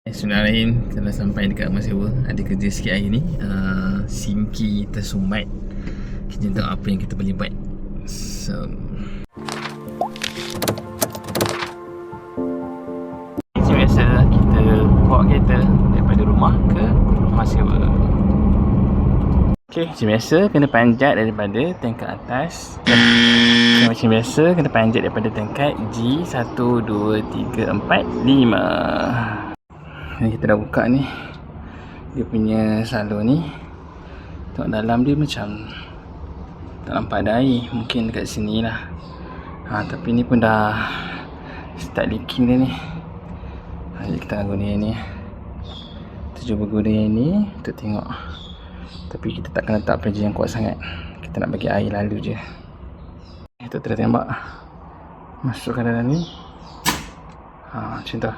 Bismillahirrahmanirrahim. Telah sampai dekat rumah sewa. Ada kerja sikit hari ni. Sinki tersumbat. Kita tahu apa yang kita boleh buat. So macam biasa, kita bawa kereta daripada rumah ke rumah sewa. Okay, macam biasa kena panjat daripada tingkat atas. Macam biasa kena panjat daripada tingkat G1, 2, 3, 4, 5. Ni kita dah buka ni dia punya salon ni. Tengok dalam dia macam tak nampak ada air. Mungkin dekat sini lah. Tapi ni pun dah start leaking dah ni. Jadi kita akan guna yang ni. Kita cuba guna yang ni untuk tengok. Tapi kita takkan letak pressure yang kuat sangat. Kita nak bagi air lalu je. Kita terus tembak, masukkan dalam ni. Macam tu.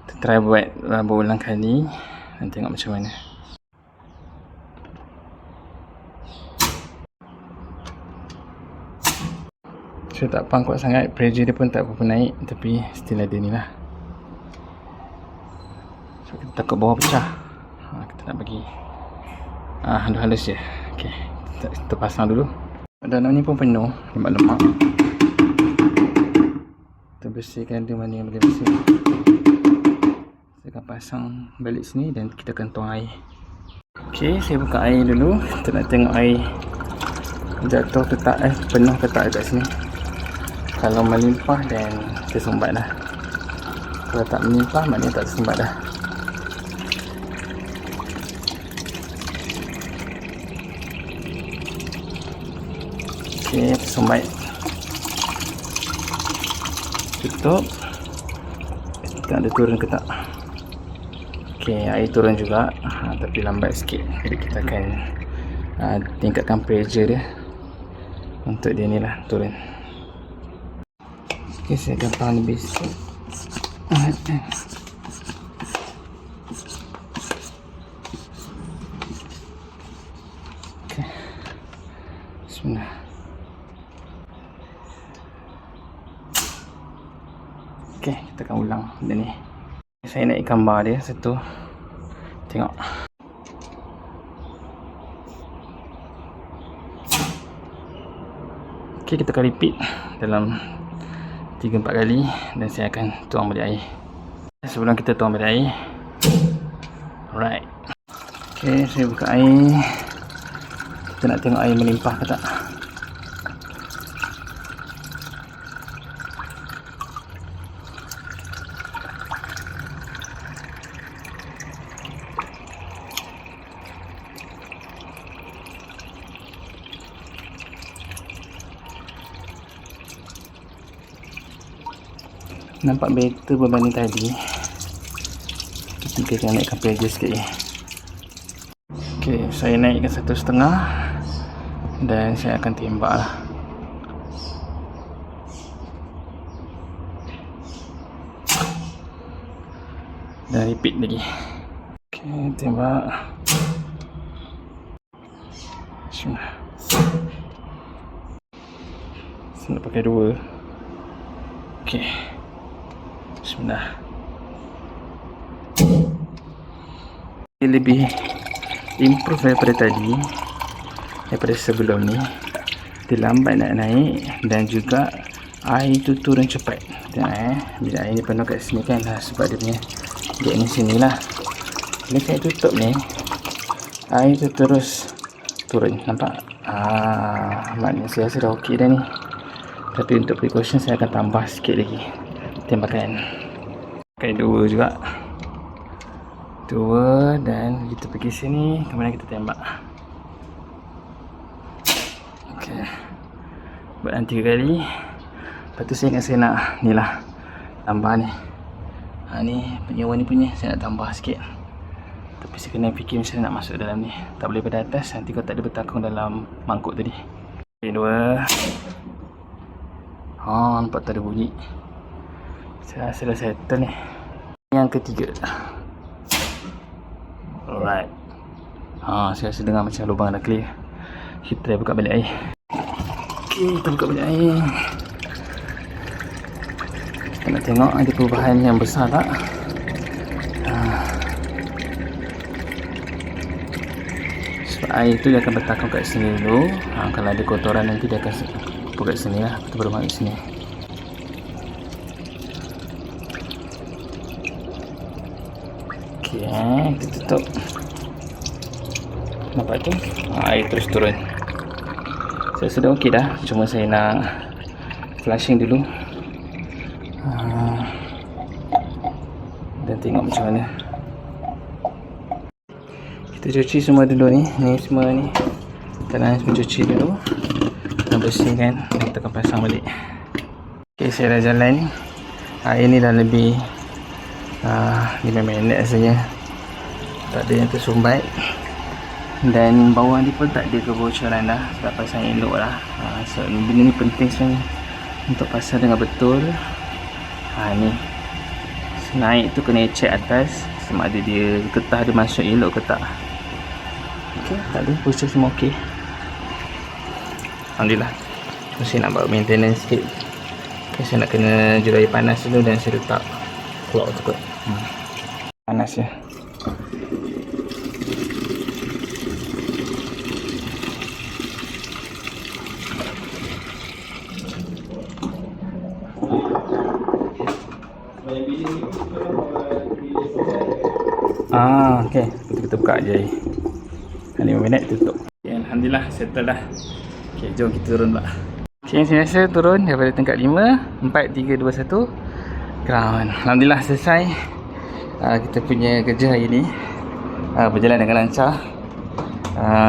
Kita try buat berulang kali dan tengok macam mana. So tak pang kuat sangat, pressure dia pun tak apa-apa naik, tapi still ada ni lah. So kita takut bawah pecah. Kita nak bagi halus-halus je. Okay, kita pasang dulu. Dalam ni pun penuh lemak-lemak. Kita bersihkan dia mana yang boleh bersih. Saya akan pasang balik sini dan kita akan tuang air. Ok, saya buka air dulu. Kita nak tengok air jatuh ke tak, penuh ke tak dekat sini. Kalau melimpah dan tersumbat dah. Kalau tak melimpah maknanya tak tersumbat dah. Ok, tersumbat. Tutup. Kita ada turun ke tak. Ok, air turun juga, tapi lambat sikit. Jadi kita akan tingkatkan pressure dia untuk dia ni lah turun. Ok, saya akan tahan lebih sikit. Ok, bismillah. Ok, kita akan ulang benda ni. Saya naik gambar dia satu. Tengok. Ok, kita akan repeat dalam 3-4 kali dan saya akan tuang balik air. Sebelum kita tuang balik air, alright. Ok, saya buka air. Kita nak tengok air melimpah ke tak. Nampak better berbanding tadi. Kita akan naikkan pressure sikit je. Ok, saya naikkan 1,5 dan saya akan tembak lah. Dan repeat lagi. Ok, tembak. Bismillah. Saya nak pakai 2. Ok, bismillah. Dia lebih improve daripada tadi, daripada sebelum ni. Dia lambat nak naik dan juga air tu turun cepat. Tengok bila air ni penuh kat sini kan, sebab dia punya gap ni sini lah. Bila saya tutup ni, air tu terus turun. Nampak? Maknanya saya rasa dah ok dah ni. Tapi untuk precaution saya akan tambah sikit lagi tembakan. Pakai 2 juga. 2 dan kita pergi sini, kemudian kita tembak. Ok, buat 3 kali. Lepas tu saya nak ni lah, tambah ni. Ni penyewa ni punya, saya nak tambah sikit. Tapi saya kena fikir macam mana nak masuk dalam ni. Tak boleh pada atas, nanti kau tak ada bertakung dalam mangkuk tadi. Ok, 2. Nampak tak ada bunyi. Saya rasa dah settle ni. Yang ketiga. Alright. Saya rasa dengar macam lubang dah clear. Kita try buka balik air. Ok, kita buka balik air. Kita nak tengok ada perubahan yang besar tak. air tu dia akan bertakam kat sini dulu. Kalau ada kotoran nanti dia akan tumpuk kat sini lah. Kita baru masuk sini. Okey, kita tutup. Nampak tu? Air terus turun. Saya sudah okey dah. Cuma saya nak flushing dulu. Dan tengok macam mana. Kita cuci semua dulu ni. Ni semua ni kita nak cuci dulu. Kita bersihkan dan kita akan pasang balik. Ok, saya dah jalan. Air ni dah lebih 5 minit rasanya. Tak ada yang tersumbat. Dan bawah ni pun tak ada kebocoran dah. Sebab pasang elok lah. So benda ni penting sebenarnya untuk pasang dengan betul. Ni naik tu kena check atas sama ada dia getah dia masuk elok ke tak. Ok, tak ada, proses semua ok. Alhamdulillah. Saya nak buat maintenance sikit. Okay, saya nak kena juru air panas dulu dan saya letak clock tu kot. Panas je. Ok, kita buka je. 5 minit tutup. Okay, Alhamdulillah settle dah. Ok, jom kita turun pula. Ok, saya turun daripada tingkat 5, 4, 3, 2, 1 ground. Alhamdulillah selesai kita punya kerja hari ni. Berjalan dengan lancar.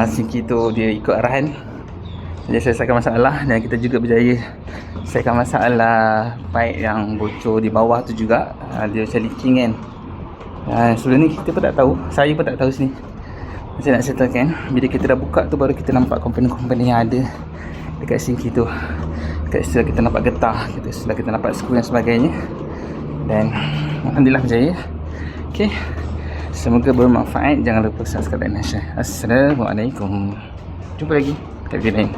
Sinki tu dia ikut arahan. Dia selesaikan masalah dan kita juga berjaya selesaikan masalah pipe yang bocor di bawah tu juga. Dia macam leaking kan. Sebelum ni kita pun tak tahu. Saya pun tak tahu sini. Saya nak settlekan. Bila kita dah buka tu baru kita nampak komponen-komponen yang ada dekat sinki tu. Setelah kita nampak getah, setelah kita nampak skru dan sebagainya. Dan Alhamdulillah berjaya. Ok, semoga bermanfaat. Jangan lupa subscribe dan share. Assalamualaikum. Jumpa lagi kat video lain.